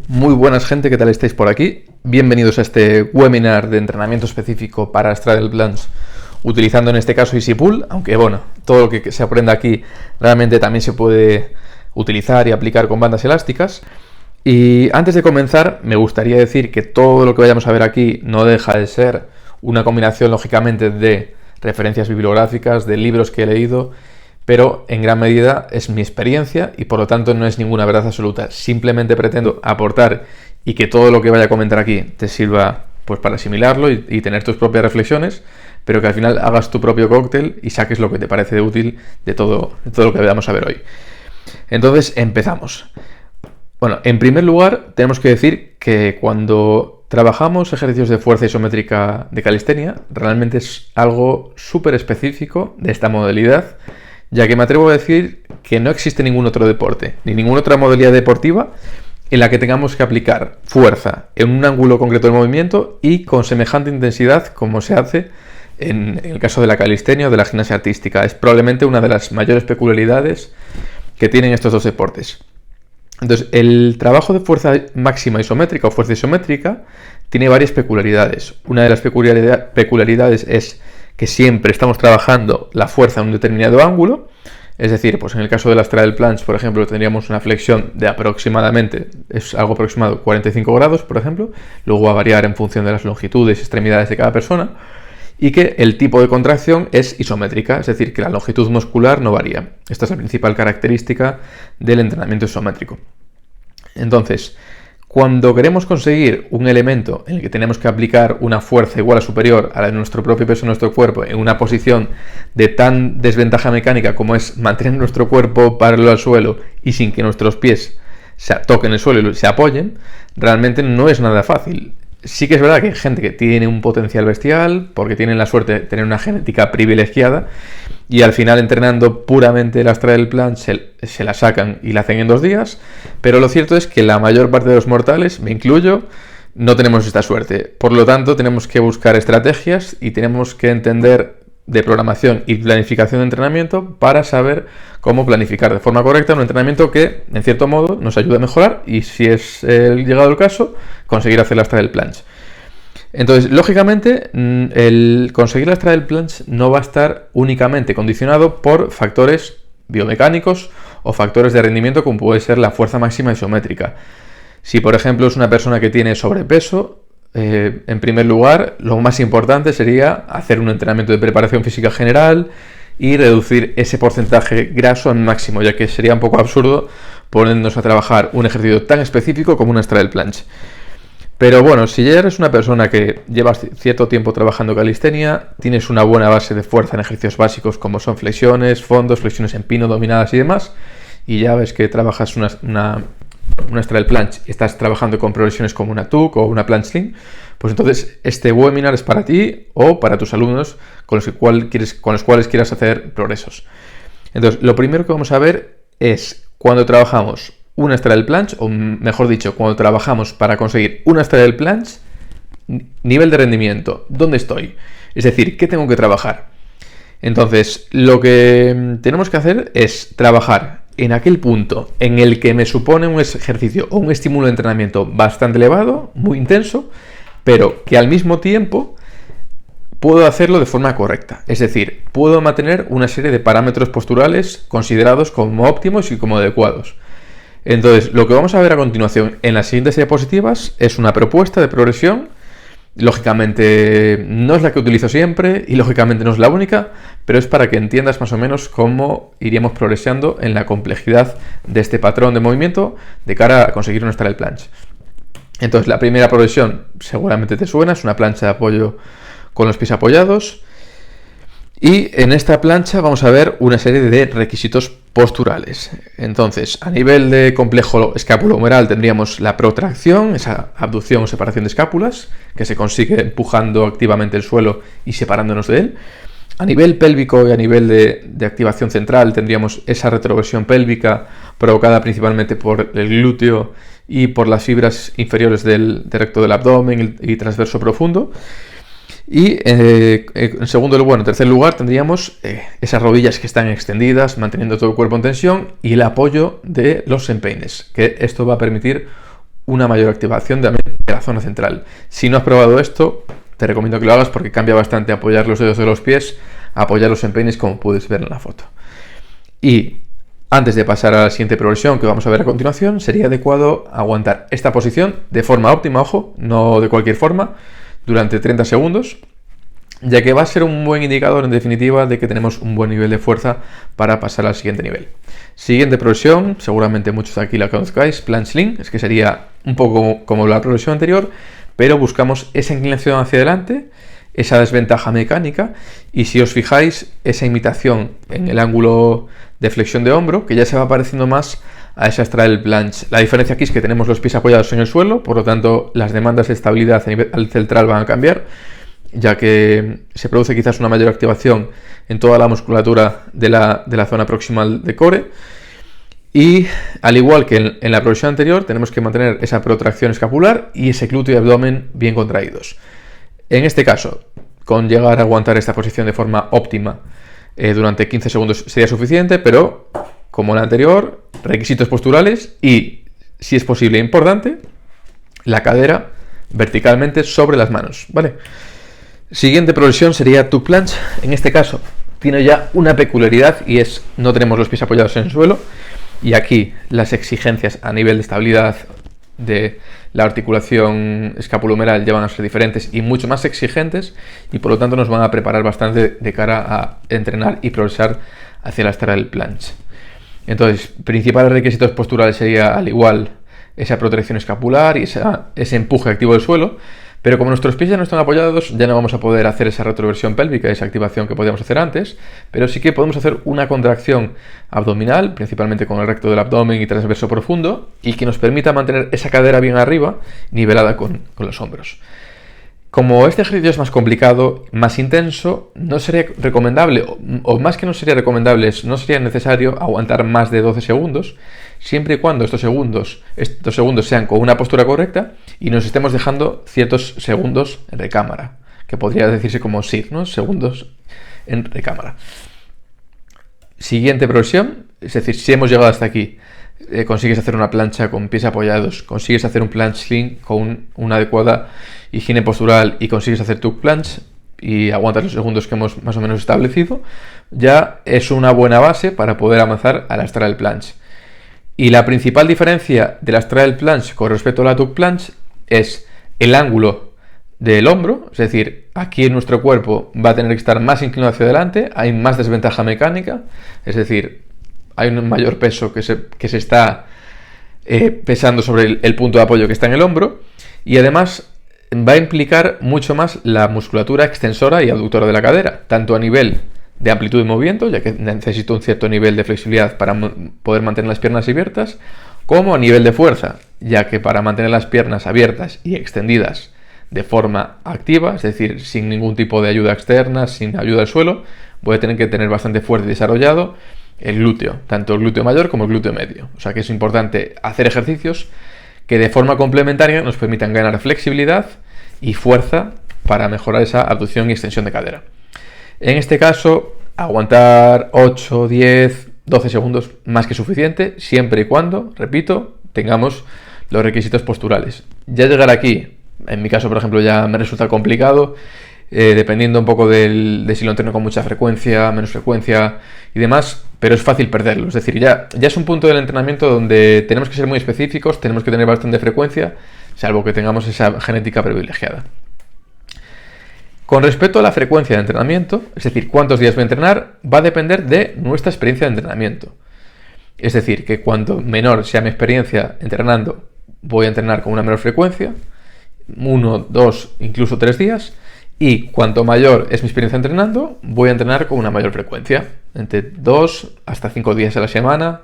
Muy buenas gente, ¿qué tal estáis por aquí? Bienvenidos a este webinar de entrenamiento específico para Straddle Plunge utilizando en este caso EasyPull, aunque bueno, todo lo que se aprenda aquí realmente también se puede utilizar y aplicar con bandas elásticas. Y antes de comenzar, me gustaría decir que todo lo que vayamos a ver aquí no deja de ser una combinación, lógicamente, de referencias bibliográficas, de libros que he leído, pero en gran medida es mi experiencia y por lo tanto no es ninguna verdad absoluta. Simplemente pretendo aportar y que todo lo que vaya a comentar aquí te sirva pues para asimilarlo y tener tus propias reflexiones, pero que al final hagas tu propio cóctel y saques lo que te parece de útil de todo lo que vamos a ver hoy. Entonces empezamos. Bueno, en primer lugar tenemos que decir que cuando trabajamos ejercicios de fuerza isométrica de calistenia, realmente es algo súper específico de esta modalidad, ya que me atrevo a decir que no existe ningún otro deporte, ni ninguna otra modalidad deportiva en la que tengamos que aplicar fuerza en un ángulo concreto del movimiento y con semejante intensidad como se hace en el caso de la calistenia o de la gimnasia artística. Es probablemente una de las mayores peculiaridades que tienen estos dos deportes. Entonces, el trabajo de fuerza máxima isométrica o fuerza isométrica tiene varias peculiaridades. Una de las peculiaridades es que siempre estamos trabajando la fuerza en un determinado ángulo, es decir, pues en el caso de la Straddle Plunge, por ejemplo, tendríamos una flexión de aproximadamente, es algo aproximado, 45 grados, por ejemplo, luego va a variar en función de las longitudes y extremidades de cada persona, y que el tipo de contracción es isométrica, es decir, que la longitud muscular no varía. Esta es la principal característica del entrenamiento isométrico. Entonces, cuando queremos conseguir un elemento en el que tenemos que aplicar una fuerza igual o superior a la de nuestro propio peso en nuestro cuerpo en una posición de tan desventaja mecánica como es mantener nuestro cuerpo paralelo al suelo y sin que nuestros pies toquen el suelo y se apoyen, realmente no es nada fácil. Sí que es verdad que hay gente que tiene un potencial bestial porque tienen la suerte de tener una genética privilegiada y al final entrenando puramente la Straddle Plunge se la sacan y la hacen en 2 días, pero lo cierto es que la mayor parte de los mortales, me incluyo, no tenemos esta suerte. Por lo tanto, tenemos que buscar estrategias y tenemos que entender de programación y planificación de entrenamiento para saber cómo planificar de forma correcta un entrenamiento que, en cierto modo, nos ayude a mejorar y, si es llegado el caso, conseguir hacer la Straddle Plunge. Entonces, lógicamente, el conseguir la Straddle Plunge no va a estar únicamente condicionado por factores biomecánicos o factores de rendimiento como puede ser la fuerza máxima isométrica. Si, por ejemplo, es una persona que tiene sobrepeso, en primer lugar, lo más importante sería hacer un entrenamiento de preparación física general y reducir ese porcentaje graso al máximo, ya que sería un poco absurdo ponernos a trabajar un ejercicio tan específico como una Straddle Plunge. Pero bueno, si ya eres una persona que llevas cierto tiempo trabajando calistenia, tienes una buena base de fuerza en ejercicios básicos como son flexiones, fondos, flexiones en pino, dominadas y demás, y ya ves que trabajas una Straddle Plunge y estás trabajando con progresiones como una tuck o una planche sling, pues entonces este webinar es para ti o para tus alumnos con los cuales quieras hacer progresos. Entonces, lo primero que vamos a ver es cuando trabajamos una Straddle Plunge, o mejor dicho, cuando trabajamos para conseguir una Straddle Plunge, nivel de rendimiento, ¿dónde estoy? Es decir, ¿qué tengo que trabajar? Entonces, lo que tenemos que hacer es trabajar en aquel punto en el que me supone un ejercicio o un estímulo de entrenamiento bastante elevado, muy intenso, pero que al mismo tiempo puedo hacerlo de forma correcta. Es decir, puedo mantener una serie de parámetros posturales considerados como óptimos y como adecuados. Entonces, lo que vamos a ver a continuación en las siguientes diapositivas es una propuesta de progresión. Lógicamente no es la que utilizo siempre y lógicamente no es la única, pero es para que entiendas más o menos cómo iríamos progresando en la complejidad de este patrón de movimiento de cara a conseguir una Straddle Plunge. Entonces, la primera progresión seguramente te suena, es una plancha de apoyo con los pies apoyados. Y en esta plancha vamos a ver una serie de requisitos posturales. Entonces, a nivel de complejo escapulohumeral tendríamos la protracción, esa abducción o separación de escápulas, que se consigue empujando activamente el suelo y separándonos de él. A nivel pélvico y a nivel de activación central tendríamos esa retroversión pélvica provocada principalmente por el glúteo y por las fibras inferiores del recto del abdomen y transverso profundo. Y en tercer lugar tendríamos esas rodillas que están extendidas, manteniendo todo el cuerpo en tensión, y el apoyo de los empeines, que esto va a permitir una mayor activación de la zona central. Si no has probado esto, te recomiendo que lo hagas porque cambia bastante apoyar los dedos de los pies, apoyarlos en peines, como puedes ver en la foto. Y antes de pasar a la siguiente progresión que vamos a ver a continuación, sería adecuado aguantar esta posición de forma óptima, ojo, no de cualquier forma, durante 30 segundos, ya que va a ser un buen indicador, en definitiva, de que tenemos un buen nivel de fuerza para pasar al siguiente nivel. Siguiente progresión, seguramente muchos de aquí la conozcáis, planche sling, es que sería un poco como la progresión anterior, pero buscamos esa inclinación hacia adelante, esa desventaja mecánica, y si os fijáis, esa imitación en el ángulo de flexión de hombro, que ya se va pareciendo más a esa straddle planche. La diferencia aquí es que tenemos los pies apoyados en el suelo, por lo tanto las demandas de estabilidad a nivel central van a cambiar, ya que se produce quizás una mayor activación en toda la musculatura de la zona proximal de core. Y al igual que en la progresión anterior, tenemos que mantener esa protracción escapular y ese glúteo y abdomen bien contraídos. En este caso, con llegar a aguantar esta posición de forma óptima durante 15 segundos sería suficiente, pero como en la anterior, requisitos posturales y, si es posible e importante, la cadera verticalmente sobre las manos, ¿vale? Siguiente progresión sería tuck planche. En este caso tiene ya una peculiaridad y es no tenemos los pies apoyados en el suelo, y aquí las exigencias a nivel de estabilidad de la articulación escapulohumeral ya van a ser diferentes y mucho más exigentes, y por lo tanto nos van a preparar bastante de cara a entrenar y progresar hacia la straddle planche. Entonces, principales requisitos posturales sería al igual esa protección escapular y ese empuje activo del suelo, pero como nuestros pies ya no están apoyados, ya no vamos a poder hacer esa retroversión pélvica, esa activación que podíamos hacer antes, pero sí que podemos hacer una contracción abdominal, principalmente con el recto del abdomen y transverso profundo, y que nos permita mantener esa cadera bien arriba, nivelada con los hombros. Como este ejercicio es más complicado, más intenso, no sería recomendable, o más que no sería recomendable, no sería necesario aguantar más de 12 segundos, siempre y cuando estos segundos sean con una postura correcta y nos estemos dejando ciertos segundos en recámara, que podría decirse como SIR, ¿no? Segundos en recámara. Siguiente progresión, es decir, si hemos llegado hasta aquí, consigues hacer una plancha con pies apoyados, consigues hacer un planche sling con una adecuada higiene postural y consigues hacer tuck planche y aguantas los segundos que hemos más o menos establecido, ya es una buena base para poder avanzar a la straddle planche. Y la principal diferencia de la straddle planche con respecto a la tuck planche es el ángulo del hombro, es decir, aquí en nuestro cuerpo va a tener que estar más inclinado hacia adelante, hay más desventaja mecánica, es decir, hay un mayor peso que se está pesando sobre el punto de apoyo que está en el hombro, y además va a implicar mucho más la musculatura extensora y abductora de la cadera, tanto a nivel de amplitud de movimiento, ya que necesito un cierto nivel de flexibilidad para poder mantener las piernas abiertas, como a nivel de fuerza, ya que para mantener las piernas abiertas y extendidas de forma activa, es decir, sin ningún tipo de ayuda externa, sin ayuda del suelo, voy a tener que tener bastante fuerte y desarrollado el glúteo, tanto el glúteo mayor como el glúteo medio. O sea que es importante hacer ejercicios que de forma complementaria nos permitan ganar flexibilidad y fuerza para mejorar esa abducción y extensión de cadera. En este caso, aguantar 8, 10, 12 segundos más que suficiente, siempre y cuando, repito, tengamos los requisitos posturales. Ya llegar aquí, en mi caso, por ejemplo, ya me resulta complicado, dependiendo un poco de si lo entreno con mucha frecuencia, menos frecuencia y demás, pero es fácil perderlo. Es decir, ya es un punto del entrenamiento donde tenemos que ser muy específicos, tenemos que tener bastante frecuencia, salvo que tengamos esa genética privilegiada. Con respecto a la frecuencia de entrenamiento, es decir, cuántos días voy a entrenar, va a depender de nuestra experiencia de entrenamiento. Es decir, que cuanto menor sea mi experiencia entrenando, voy a entrenar con una menor frecuencia, 1, 2, incluso 3 días, y cuanto mayor es mi experiencia entrenando, voy a entrenar con una mayor frecuencia, entre 2 hasta 5 días a la semana,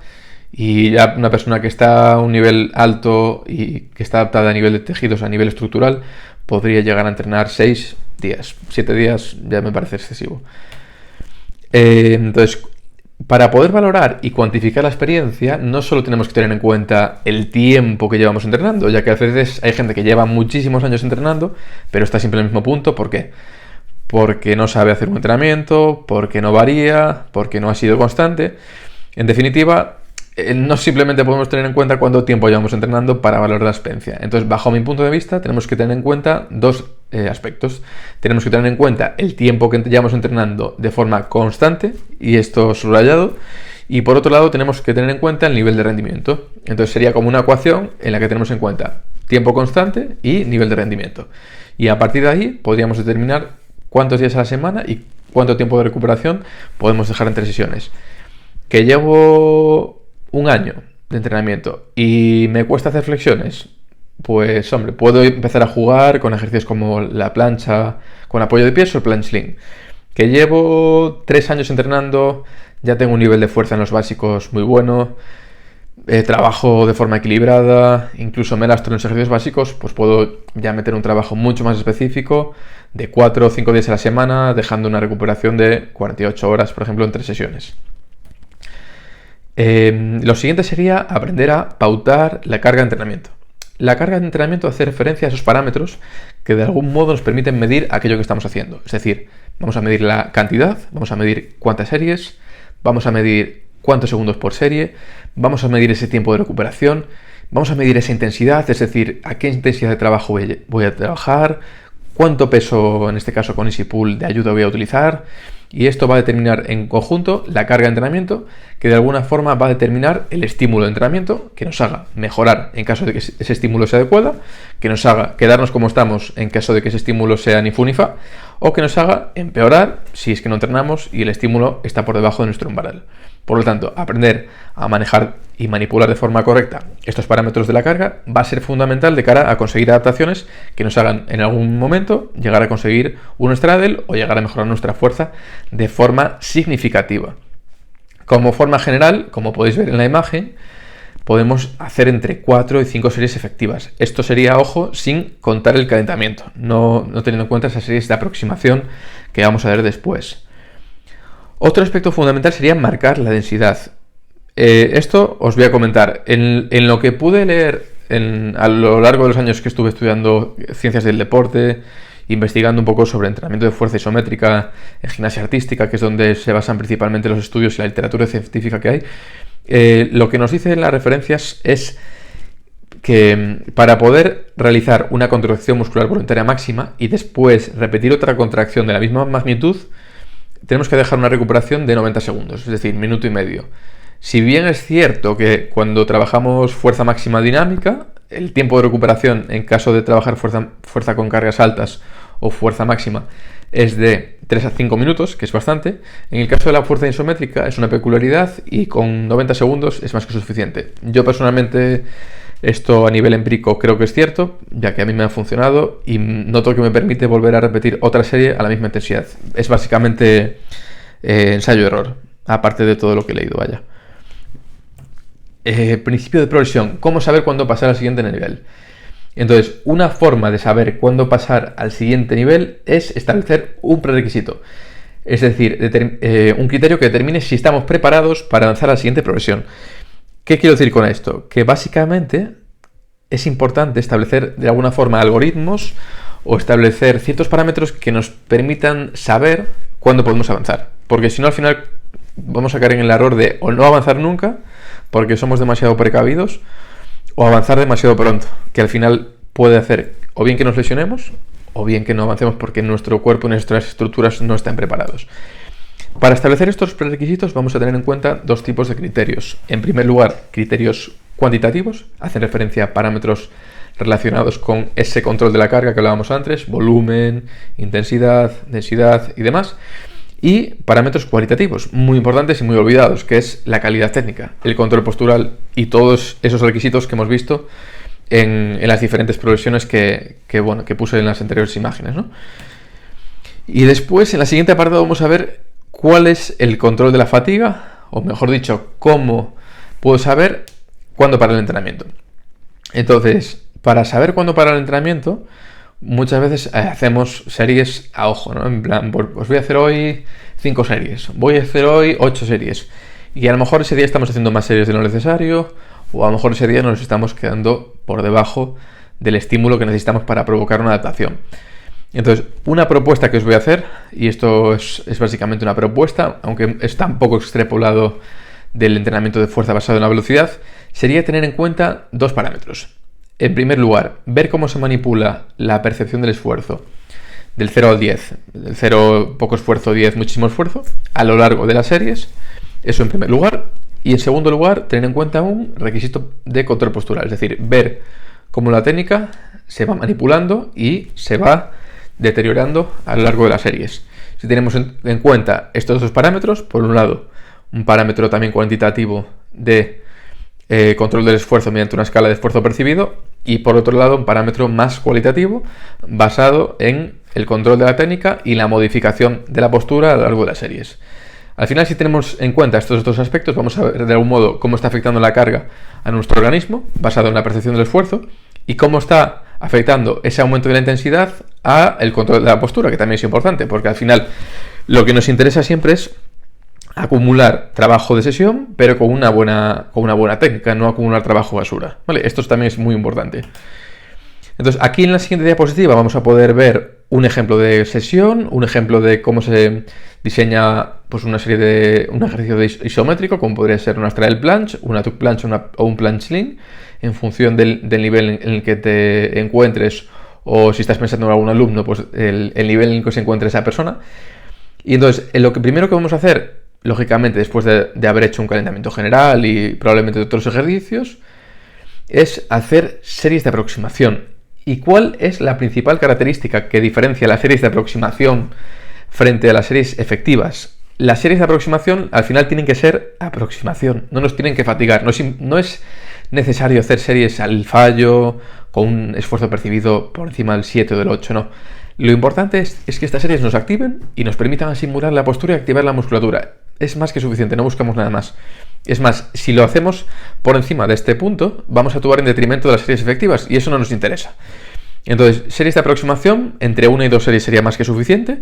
y ya una persona que está a un nivel alto y que está adaptada a nivel de tejidos, a nivel estructural, podría llegar a entrenar 6 días, 7 días ya me parece excesivo. Entonces, para poder valorar y cuantificar la experiencia, no solo tenemos que tener en cuenta el tiempo que llevamos entrenando, ya que a veces hay gente que lleva muchísimos años entrenando, pero está siempre en el mismo punto. ¿Por qué? Porque no sabe hacer un entrenamiento, porque no varía, porque no ha sido constante. En definitiva, no simplemente podemos tener en cuenta cuánto tiempo llevamos entrenando para valorar la experiencia. Entonces, bajo mi punto de vista, tenemos que tener en cuenta dos aspectos. Tenemos que tener en cuenta el tiempo que llevamos entrenando de forma constante, y esto subrayado, y por otro lado tenemos que tener en cuenta el nivel de rendimiento. Entonces sería como una ecuación en la que tenemos en cuenta tiempo constante y nivel de rendimiento. Y a partir de ahí podríamos determinar cuántos días a la semana y cuánto tiempo de recuperación podemos dejar entre sesiones. Que llevo un año de entrenamiento y me cuesta hacer flexiones, pues hombre, puedo empezar a jugar con ejercicios como la plancha con apoyo de pies o el planche sling. Que llevo 3 años entrenando, ya tengo un nivel de fuerza en los básicos muy bueno, trabajo de forma equilibrada, incluso me lastro en los ejercicios básicos, pues puedo ya meter un trabajo mucho más específico de 4 o 5 días a la semana, dejando una recuperación de 48 horas, por ejemplo, entre sesiones. Lo siguiente sería aprender a pautar la carga de entrenamiento. La carga de entrenamiento hace referencia a esos parámetros que de algún modo nos permiten medir aquello que estamos haciendo. Es decir, vamos a medir la cantidad, vamos a medir cuántas series, vamos a medir cuántos segundos por serie, vamos a medir ese tiempo de recuperación, vamos a medir esa intensidad, es decir, a qué intensidad de trabajo voy a trabajar, cuánto peso, en este caso con Easy Pull, de ayuda voy a utilizar. Y esto va a determinar en conjunto la carga de entrenamiento, que de alguna forma va a determinar el estímulo de entrenamiento, que nos haga mejorar en caso de que ese estímulo sea adecuado, que nos haga quedarnos como estamos en caso de que ese estímulo sea ni fu ni fa, o que nos haga empeorar si es que no entrenamos y el estímulo está por debajo de nuestro umbral. Por lo tanto, aprender a manejar y manipular de forma correcta estos parámetros de la carga va a ser fundamental de cara a conseguir adaptaciones que nos hagan en algún momento llegar a conseguir un straddle o llegar a mejorar nuestra fuerza de forma significativa. Como forma general, como podéis ver en la imagen, podemos hacer entre 4 y 5 series efectivas. Esto sería, ojo, sin contar el calentamiento, no teniendo en cuenta esas series de aproximación que vamos a ver después. Otro aspecto fundamental sería marcar la densidad. Esto os voy a comentar. En lo que pude leer a lo largo de los años que estuve estudiando ciencias del deporte, investigando un poco sobre entrenamiento de fuerza isométrica en gimnasia artística, que es donde se basan principalmente los estudios y la literatura científica que hay, lo que nos dicen las referencias es que para poder realizar una contracción muscular voluntaria máxima y después repetir otra contracción de la misma magnitud, tenemos que dejar una recuperación de 90 segundos, es decir, minuto y medio. Si bien es cierto que cuando trabajamos fuerza máxima dinámica, el tiempo de recuperación en caso de trabajar fuerza con cargas altas o fuerza máxima es de 3 a 5 minutos, que es bastante, en el caso de la fuerza isométrica es una peculiaridad y con 90 segundos es más que suficiente. Yo personalmente esto a nivel empírico creo que es cierto, ya que a mí me ha funcionado y noto que me permite volver a repetir otra serie a la misma intensidad. Es básicamente ensayo-error, aparte de todo lo que he leído, vaya. Principio de progresión. ¿Cómo saber cuándo pasar al siguiente nivel? Entonces, una forma de saber cuándo pasar al siguiente nivel es establecer un prerequisito. Es decir, un criterio que determine si estamos preparados para avanzar a la siguiente progresión. ¿Qué quiero decir con esto? Que básicamente es importante establecer de alguna forma algoritmos o establecer ciertos parámetros que nos permitan saber cuándo podemos avanzar. Porque si no, al final vamos a caer en el error de o no avanzar nunca porque somos demasiado precavidos, o avanzar demasiado pronto, que al final puede hacer o bien que nos lesionemos o bien que no avancemos porque nuestro cuerpo y nuestras estructuras no están preparados. Para establecer estos prerequisitos vamos a tener en cuenta dos tipos de criterios. En primer lugar, criterios cuantitativos, hacen referencia a parámetros relacionados con ese control de la carga que hablábamos antes, volumen, intensidad, densidad y demás. Y parámetros cualitativos, muy importantes y muy olvidados, que es la calidad técnica, el control postural y todos esos requisitos que hemos visto en las diferentes progresiones que puse en las anteriores imágenes, ¿no? Y después, en la siguiente apartado, vamos a ver cuál es el control de la fatiga, o mejor dicho, cómo puedo saber cuándo parar el entrenamiento. Entonces, para saber cuándo parar el entrenamiento, muchas veces hacemos series a ojo, ¿no? En plan, pues voy a hacer hoy 5 series, voy a hacer hoy 8 series. Y a lo mejor ese día estamos haciendo más series de lo necesario, o a lo mejor ese día nos estamos quedando por debajo del estímulo que necesitamos para provocar una adaptación. Entonces, una propuesta que os voy a hacer, y esto es básicamente una propuesta, aunque está un poco extrapolado del entrenamiento de fuerza basado en la velocidad sería tener en cuenta dos parámetros. En primer lugar, ver cómo se manipula la percepción del esfuerzo del 0 al 10, del 0 poco esfuerzo, 10 muchísimo esfuerzo, a lo largo de las series. Eso en primer lugar. Y en segundo lugar, tener en cuenta un requisito de control postural, es decir, ver cómo la técnica se va manipulando y se va deteriorando a lo largo de las series. Si tenemos en cuenta estos dos parámetros, por un lado, un parámetro también cuantitativo de control del esfuerzo mediante una escala de esfuerzo percibido, y por otro lado, un parámetro más cualitativo basado en el control de la técnica y la modificación de la postura a lo largo de las series. Al final, si tenemos en cuenta estos dos aspectos, vamos a ver de algún modo cómo está afectando la carga a nuestro organismo, basado en la percepción del esfuerzo, y cómo está afectando ese aumento de la intensidad a el control de la postura, que también es importante, porque al final lo que nos interesa siempre es acumular trabajo de sesión, pero con una buena técnica, no acumular trabajo basura. ¿Vale? Esto también es muy importante. Entonces, aquí en la siguiente diapositiva vamos a poder ver un ejemplo de sesión, un ejemplo de cómo se diseña pues, un ejercicio isométrico, como podría ser una straddle planche, una tuck planche o un planche sling, en función del nivel en el que te encuentres, o si estás pensando en algún alumno, pues el nivel en el que se encuentre esa persona. Y entonces, lo primero que vamos a hacer, lógicamente, después de haber hecho un calentamiento general y probablemente de otros ejercicios, es hacer series de aproximación. ¿Y cuál es la principal característica que diferencia las series de aproximación frente a las series efectivas? Las series de aproximación al final tienen que ser aproximación, no nos tienen que fatigar. No es necesario hacer series al fallo con un esfuerzo percibido por encima del 7 o del 8, no. Lo importante es que estas series nos activen y nos permitan asimular la postura y activar la musculatura. Es más que suficiente, no buscamos nada más. Es más, si lo hacemos por encima de este punto, vamos a actuar en detrimento de las series efectivas y eso no nos interesa. Entonces, series de aproximación, entre 1 y 2 series sería más que suficiente.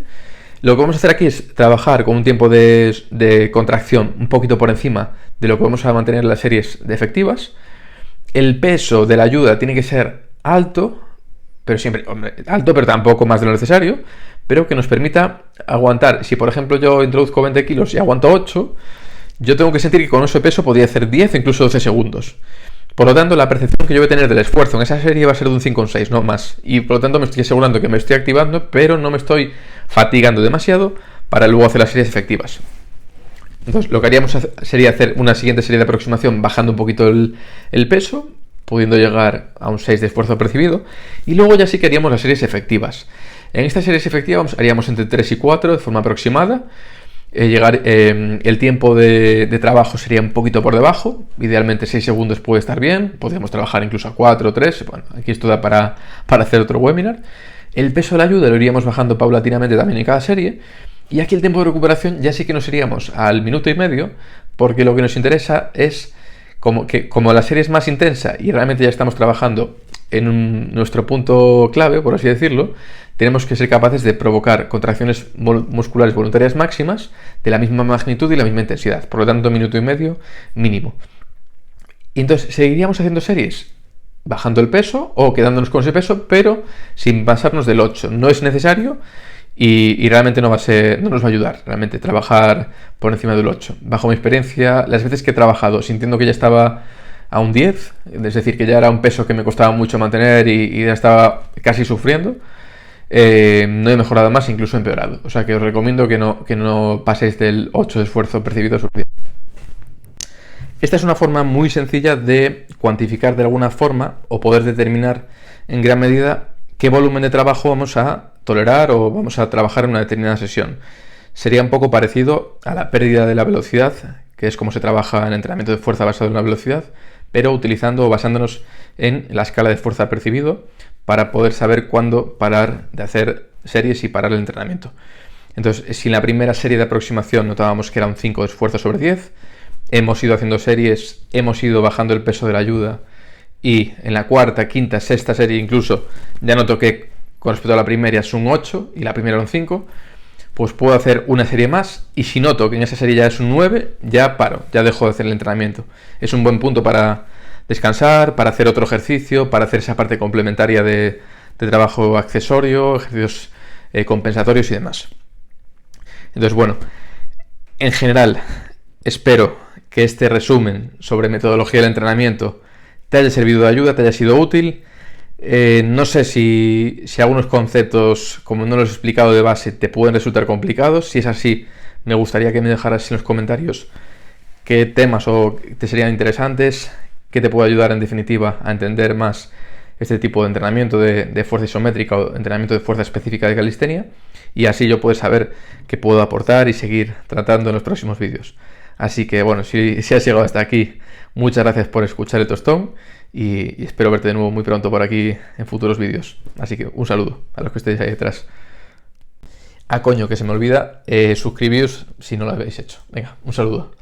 Lo que vamos a hacer aquí es trabajar con un tiempo de contracción un poquito por encima de lo que vamos a mantener en las series de efectivas. El peso de la ayuda tiene que ser alto, pero siempre alto, pero tampoco más de lo necesario, pero que nos permita aguantar. Si por ejemplo yo introduzco 20 kilos y aguanto 8, yo tengo que sentir que con ese peso podría hacer 10 o incluso 12 segundos. Por lo tanto, la percepción que yo voy a tener del esfuerzo en esa serie va a ser de un 5 o un 6, no más. Y por lo tanto me estoy asegurando que me estoy activando, pero no me estoy fatigando demasiado para luego hacer las series efectivas. Entonces, lo que haríamos sería hacer una siguiente serie de aproximación bajando un poquito el peso, pudiendo llegar a un 6 de esfuerzo percibido, y luego ya sí que haríamos las series efectivas. En estas series efectivas haríamos entre 3 y 4 de forma aproximada. El tiempo de trabajo sería un poquito por debajo, idealmente 6 segundos puede estar bien, podríamos trabajar incluso a 4 o 3, bueno, aquí esto da para hacer otro webinar. El peso de la ayuda lo iríamos bajando paulatinamente también en cada serie, y aquí el tiempo de recuperación ya sí que nos iríamos al minuto y medio, porque lo que nos interesa es, como la serie es más intensa y realmente ya estamos trabajando en nuestro punto clave, por así decirlo, tenemos que ser capaces de provocar contracciones musculares voluntarias máximas de la misma magnitud y la misma intensidad. Por lo tanto, minuto y medio mínimo. Y entonces seguiríamos haciendo series bajando el peso o quedándonos con ese peso, pero sin pasarnos del 8. No es necesario y realmente no nos va a ayudar realmente trabajar por encima del 8. Bajo mi experiencia, las veces que he trabajado sintiendo que ya estaba a un 10, es decir, que ya era un peso que me costaba mucho mantener y ya estaba casi sufriendo, no he mejorado más, incluso he empeorado. O sea que os recomiendo que no paséis del 8 de esfuerzo percibido suficiente. Esta es una forma muy sencilla de cuantificar de alguna forma o poder determinar en gran medida qué volumen de trabajo vamos a tolerar o vamos a trabajar en una determinada sesión. Sería un poco parecido a la pérdida de la velocidad, que es como se trabaja en entrenamiento de fuerza basado en la velocidad, pero utilizando o basándonos en la escala de fuerza percibido para poder saber cuándo parar de hacer series y parar el entrenamiento. Entonces, si en la primera serie de aproximación notábamos que era un 5 de esfuerzo sobre 10, hemos ido haciendo series, hemos ido bajando el peso de la ayuda y en la cuarta, quinta, sexta serie incluso ya noto que con respecto a la primera es un 8 y la primera era un 5, pues puedo hacer una serie más y si noto que en esa serie ya es un 9, ya paro, ya dejo de hacer el entrenamiento. Es un buen punto para descansar, para hacer otro ejercicio, para hacer esa parte complementaria de trabajo accesorio, ejercicios compensatorios y demás. Entonces, bueno, en general espero que este resumen sobre metodología del entrenamiento te haya servido de ayuda, te haya sido útil. No sé si algunos conceptos, como no los he explicado de base, te pueden resultar complicados. Si es así, me gustaría que me dejaras en los comentarios qué temas te serían interesantes, qué te puede ayudar en definitiva a entender más este tipo de entrenamiento de fuerza isométrica o entrenamiento de fuerza específica de calistenia, y así yo puedo saber qué puedo aportar y seguir tratando en los próximos vídeos. Así que bueno, si has llegado hasta aquí, muchas gracias por escuchar el tostón y espero verte de nuevo muy pronto por aquí en futuros vídeos. Así que un saludo a los que estéis ahí detrás. Ah, coño, que se me olvida, suscribíos si no lo habéis hecho. Venga, un saludo.